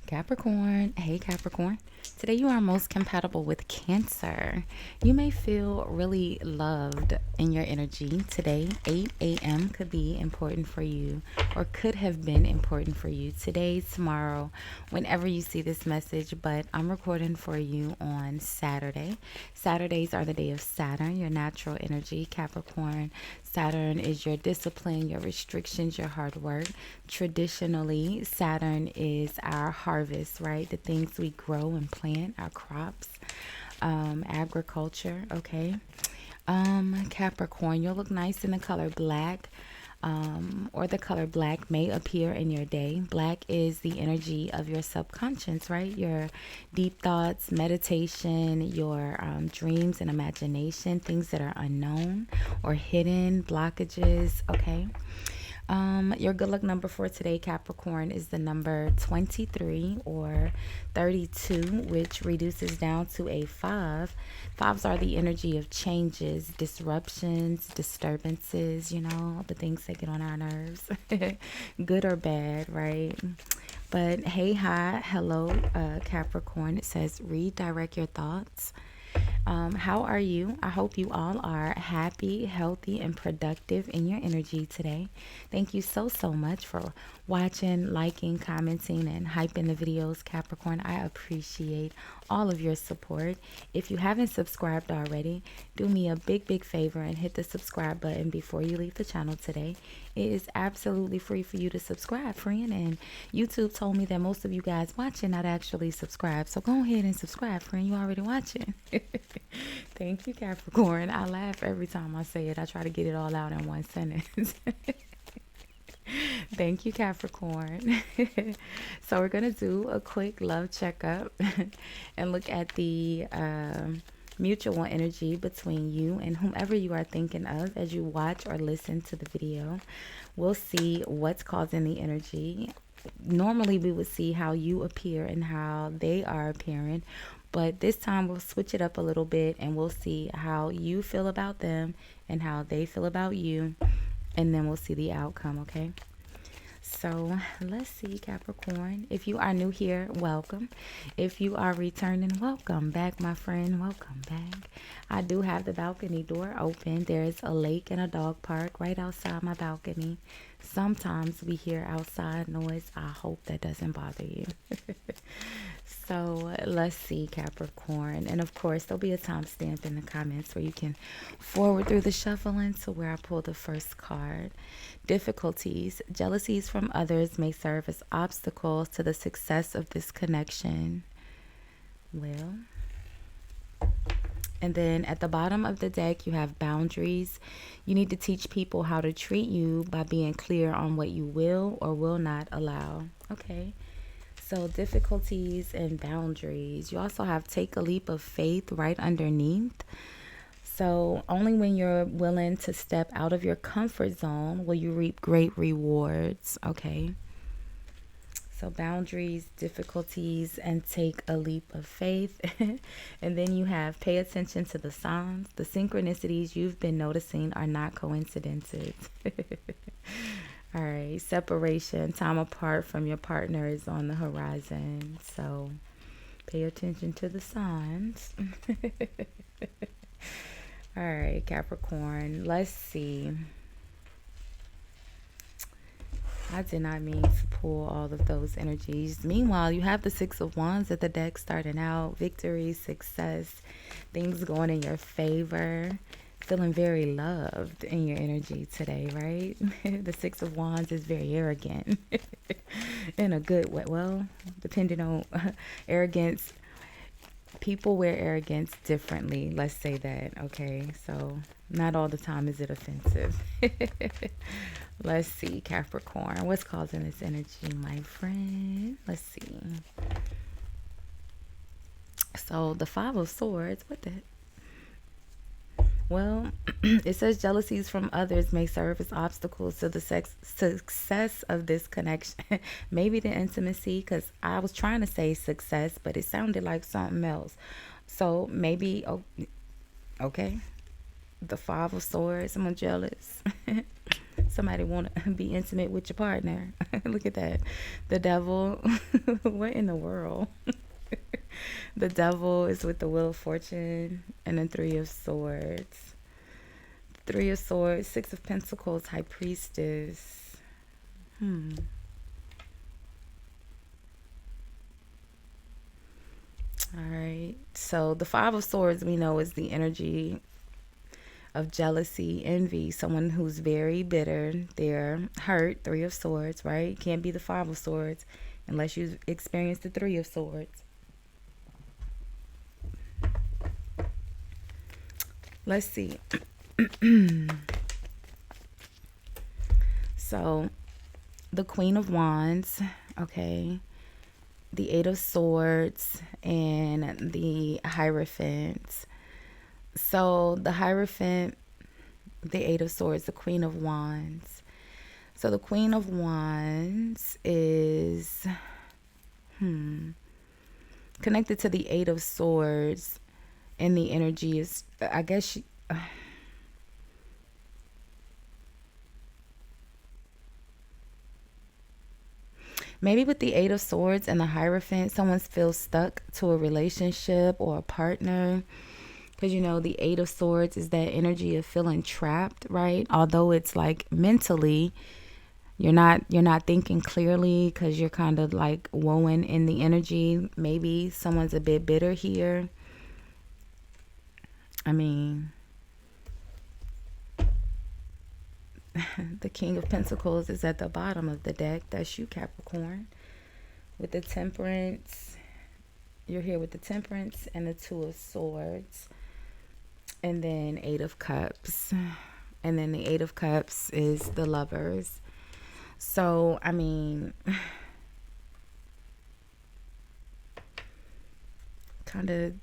Capricorn, hey Capricorn. Today you are most compatible with Cancer. You may feel really loved in your energy. Today, 8 a.m. could be important for you or could have been important for you today, tomorrow, whenever you see this message. But I'm recording for you on Saturday. Saturdays are the day of Saturn, your natural energy, Capricorn. Saturn is your discipline, your restrictions, your hard work. Traditionally, Saturn is our harvest, right? The things we grow and plant, our crops, agriculture, okay? Capricorn, you'll look nice in the color black. Or the color black may appear in your day. Black is the energy of your subconscious, right? Your deep thoughts, meditation, your dreams and imagination, things that are unknown or hidden, blockages, okay? Your good luck number for today, Capricorn, is the number 23 or 32, which reduces down to a 5. Fives are the energy of changes, disruptions, disturbances, the things that get on our nerves, good or bad, right? But hey, hi, hello, Capricorn. It says redirect your thoughts. How are you? I hope you all are happy, healthy, and productive in your energy today. Thank you so much for watching, liking, commenting, and hyping the videos, Capricorn. I appreciate all of your support. If you haven't subscribed already, do me a big favor and hit the subscribe button before you leave the channel today. It is absolutely free for you to subscribe, friend. And YouTube told me that most of you guys watching not actually subscribe. So go ahead and subscribe, friend. You already watching. Thank you, Capricorn. I laugh every time I say it. I try to get it all out in one sentence. Thank you, Capricorn. So we're going to do a quick love checkup and look at the mutual energy between you and whomever you are thinking of as you watch or listen to the video. We'll see what's causing the energy. Normally we would see how you appear and how they are appearing, but this time we'll switch it up a little bit and we'll see how you feel about them and how they feel about you, and then we'll see the outcome, okay? So let's see, Capricorn. If you are new here, welcome. If you are returning, welcome back, my friend. Welcome back. I do have the balcony door open. There's a lake and a dog park right outside my balcony. Sometimes we hear outside noise. I hope that doesn't bother you. So let's see, Capricorn. And of course, there'll be a timestamp in the comments where you can forward through the shuffling to where I pull the first card. Difficulties. Jealousies from others may serve as obstacles to the success of this connection. Well, and then at the bottom of the deck, you have boundaries. You need to teach people how to treat you by being clear on what you will or will not allow. Okay. So difficulties and boundaries. You also have take a leap of faith right underneath. So only when you're willing to step out of your comfort zone will you reap great rewards. Okay. So boundaries, difficulties, and take a leap of faith. And then you have pay attention to the signs. The synchronicities you've been noticing are not coincidences. All right, separation, time apart from your partner is on the horizon. So pay attention to the signs. All right, Capricorn, let's see. I did not mean to pull all of those energies. Meanwhile, you have the Six of Wands at the deck starting out. Victory, success, things going in your favor. Feeling very loved in your energy today, right? The Six of Wands is very arrogant in a good way. Well, depending on arrogance, people wear arrogance differently. Let's say that, okay? So not all the time is it offensive. Let's see, Capricorn. What's causing this energy, my friend? Let's see. So the Five of Swords, what the heck? Well, it says jealousies from others may serve as obstacles to the success of this connection. Maybe the intimacy, because I was trying to say success, but it sounded like something else. So maybe, okay, the Five of Swords, I'm jealous. Somebody want to be intimate with your partner. Look at that. The devil. What in the world? The devil is with the Wheel of Fortune and the Three of Swords. Three of Swords, Six of Pentacles, High Priestess. All right. So the Five of Swords we know is the energy of jealousy, envy, someone who's very bitter, they're hurt, Three of Swords, right? Can't be the Five of Swords unless you've experienced the Three of Swords. Let's see. So the Queen of Wands, okay, the Eight of Swords, and the Hierophant. So the Hierophant, the Eight of Swords, the Queen of Wands. So the Queen of Wands is connected to the Eight of Swords, and the energy is, I guess she, maybe with the Eight of Swords and the Hierophant, someone feels stuck to a relationship or a partner. Because, you know, the Eight of Swords is that energy of feeling trapped, right? Although it's like mentally, you're not thinking clearly because you're kind of like woeing in the energy. Maybe someone's a bit bitter here. I mean, the King of Pentacles is at the bottom of the deck. That's you, Capricorn. With the Temperance, you're here with the Temperance and the Two of Swords. And then Eight of Cups. And then the Eight of Cups is the Lovers. So, I mean, kind of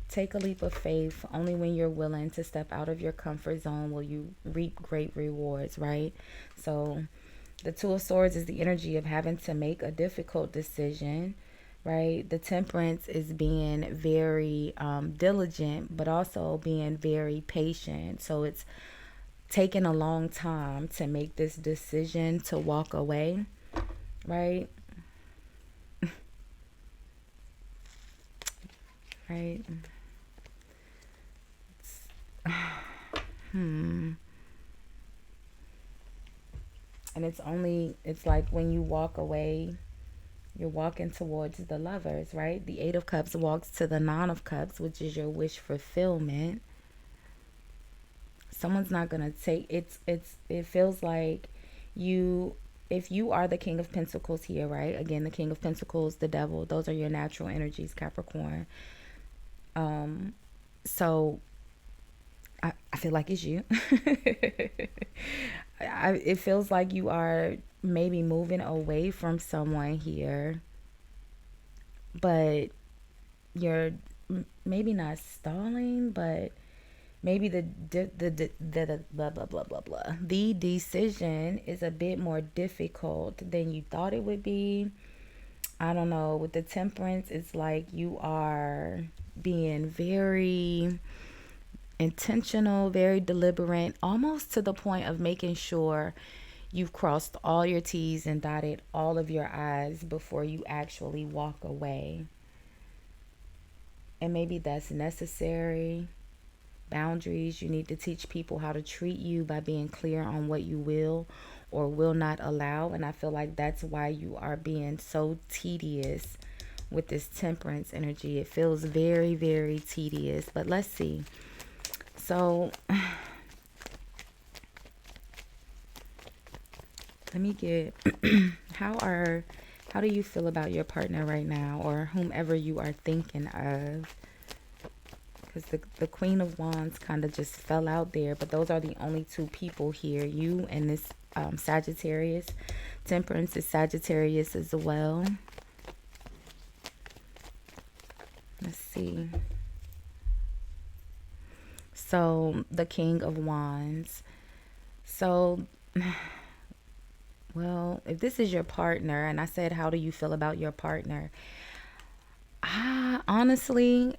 take a leap of faith. Only when you're willing to step out of your comfort zone will you reap great rewards, right? So the Two of Swords is the energy of having to make a difficult decision, right? The Temperance is being very diligent, but also being very patient. So it's taking a long time to make this decision to walk away, right? Right. And it's like when you walk away, you're walking towards the Lovers, right? The Eight of Cups walks to the Nine of Cups, which is your wish fulfillment. Someone's not gonna take it feels like you, if you are the King of Pentacles here, right? Again, the King of Pentacles, the devil, those are your natural energies, Capricorn. So I feel like it's you. It feels like you are maybe moving away from someone here, but you're maybe not stalling, but maybe the blah blah blah blah blah. The decision is a bit more difficult than you thought it would be. I don't know. With the Temperance, it's like you are being very intentional, very deliberate, almost to the point of making sure you've crossed all your T's and dotted all of your I's before you actually walk away. And maybe that's necessary. Boundaries, you need to teach people how to treat you by being clear on what you will or will not allow. And I feel like that's why you are being so tedious with this Temperance energy. It feels very, very tedious. But let's see. So let me get how do you feel about your partner right now, or whomever you are thinking of? Because the Queen of Wands kind of just fell out there, but those are the only two people here, you and this Sagittarius. Temperance is Sagittarius as well. Let's see. So the King of Wands. So, well, if this is your partner, and I said, how do you feel about your partner? Honestly,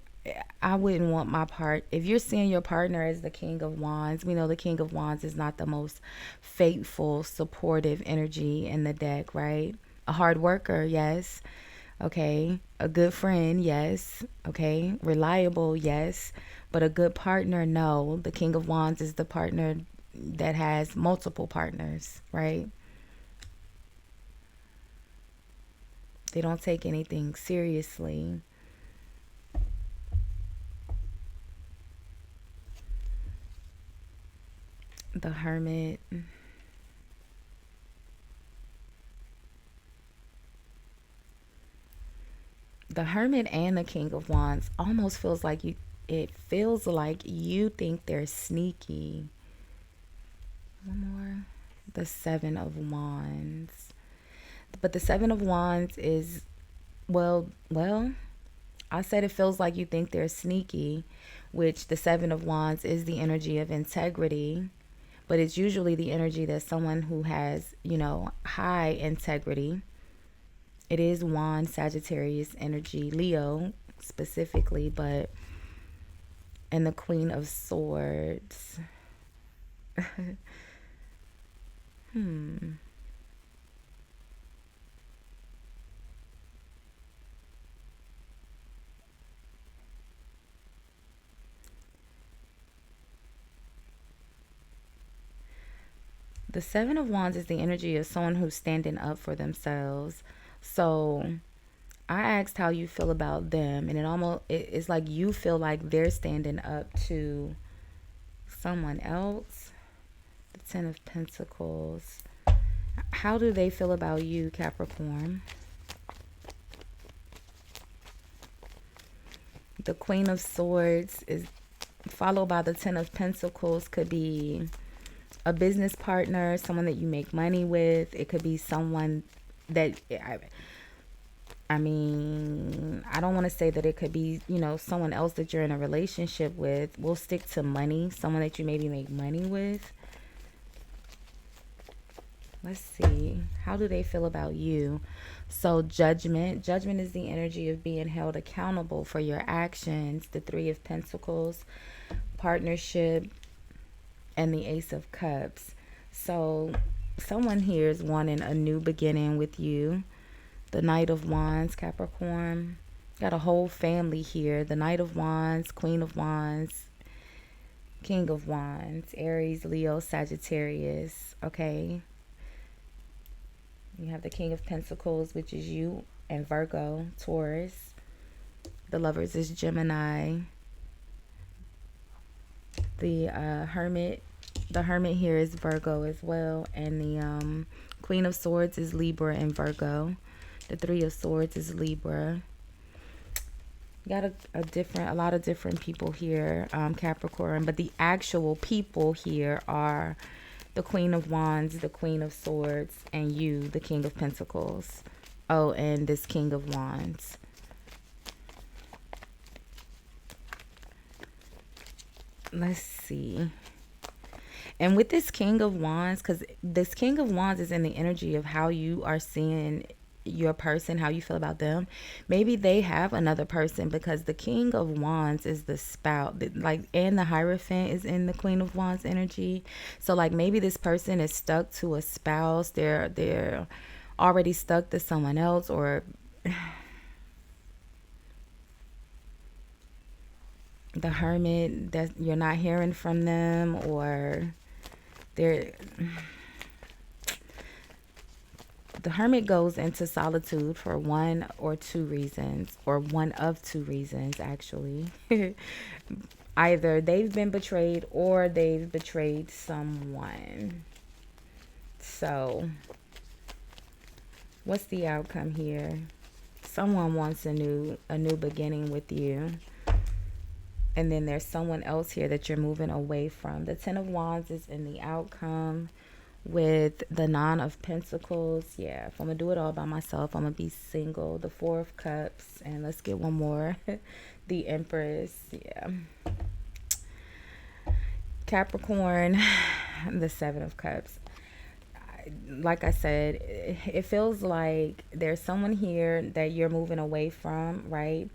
I wouldn't want my part. If you're seeing your partner as the King of Wands, we know the King of Wands is not the most faithful, supportive energy in the deck, right? A hard worker, yes. Okay. A good friend, yes. Okay. Reliable, yes. But a good partner, no. The King of Wands is the partner that has multiple partners, right? They don't take anything seriously. The Hermit. The Hermit and the King of Wands almost feels like you, it feels like you think they're sneaky. One more. The Seven of Wands. But the Seven of Wands is, well, I said it feels like you think they're sneaky, which the Seven of Wands is the energy of integrity, but it's usually the energy that someone who has, high integrity. It is Wand, Sagittarius energy, Leo specifically, but and the Queen of Swords. The Seven of Wands is the energy of someone who's standing up for themselves. So I asked how you feel about them, and it's like you feel like they're standing up to someone else. The Ten of Pentacles. How do they feel about you, Capricorn? The Queen of Swords is followed by the Ten of Pentacles. Could be a business partner, someone that you make money with. It could be someone that I mean, I don't want to say that it could be, someone else that you're in a relationship with. We'll stick to money, someone that you maybe make money with. Let's see. How do they feel about you? So Judgment. Judgment is the energy of being held accountable for your actions. The Three of Pentacles. Partnership. And the Ace of Cups. So someone here is wanting a new beginning with you. The Knight of Wands, Capricorn. Got a whole family here. The Knight of Wands, Queen of Wands, King of Wands, Aries, Leo, Sagittarius. Okay. You have the King of Pentacles, which is you, and Virgo, Taurus. The Lovers is Gemini. The Hermit. The Hermit here is Virgo as well. And the Queen of Swords is Libra and Virgo. The Three of Swords is Libra. You got a lot of different people here, Capricorn. But the actual people here are the Queen of Wands, the Queen of Swords, and you, the King of Pentacles. Oh, and this King of Wands. Let's see. And with this King of Wands, because this King of Wands is in the energy of how you are seeing your person, how you feel about them. Maybe they have another person, because the King of Wands is the spout, like, and the Hierophant is in the Queen of Wands energy. So like maybe this person is stuck to a spouse. They're already stuck to someone else, or the Hermit, that you're not hearing from them, or they're the Hermit goes into solitude for one or two reasons, or one of two reasons, actually. Either they've been betrayed or they've betrayed someone. So, what's the outcome here? Someone wants a new beginning with you. And then there's someone else here that you're moving away from. The Ten of Wands is in the outcome. With the Nine of Pentacles, yeah, if I'm gonna do it all by myself, I'm gonna be single. The Four of Cups, and let's get one more. The Empress, yeah. Capricorn, the Seven of Cups. Like I said, it feels like there's someone here that you're moving away from, right?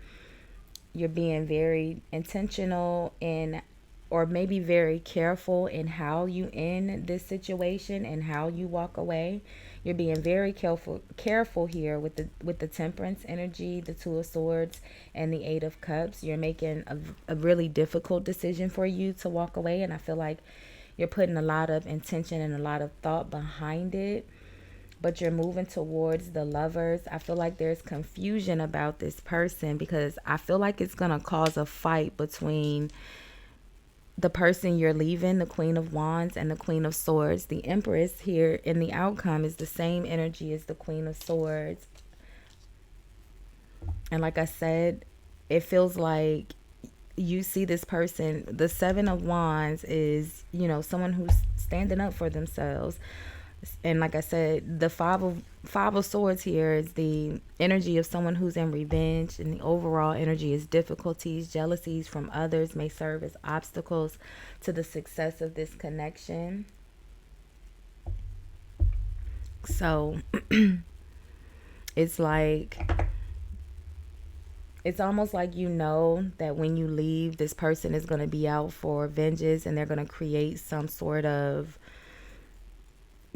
you're being very intentional in, or maybe very careful in how you end this situation and how you walk away. You're being very careful here with the Temperance energy, the Two of Swords, and the Eight of Cups. You're making a really difficult decision for you to walk away, and I feel like you're putting a lot of intention and a lot of thought behind it, but you're moving towards the Lovers. I feel like there's confusion about this person, because I feel like it's going to cause a fight between the person you're leaving, the Queen of Wands, and the Queen of Swords. The Empress here in the outcome is the same energy as the Queen of Swords. And like I said, it feels like you see this person. The Seven of Wands is, someone who's standing up for themselves. And like I said, the five of swords here is the energy of someone who's in revenge, and the overall energy is difficulties, jealousies from others may serve as obstacles to the success of this connection. So it's almost like that when you leave, this person is going to be out for vengeance, and they're going to create some sort of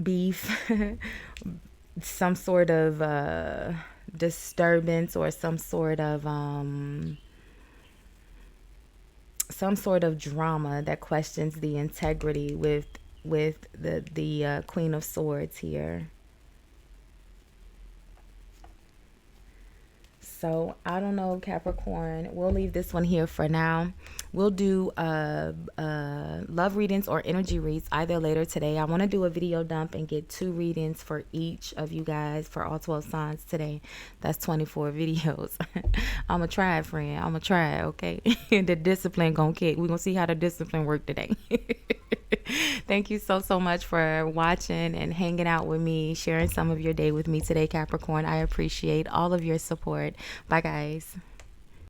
beef, some sort of disturbance, or some sort of drama that questions the integrity with the Queen of Swords here. So I don't know, Capricorn. We'll leave this one here for now. We'll do love readings or energy reads either later today. I want to do a video dump and get 2 readings for each of you guys for all 12 signs today. That's 24 videos. I'm going to try it, friend. I'm going to try it, okay? The discipline going to kick. We're going to see how the discipline work today. Thank you so much for watching and hanging out with me, sharing some of your day with me today, Capricorn. I appreciate all of your support. Bye, guys.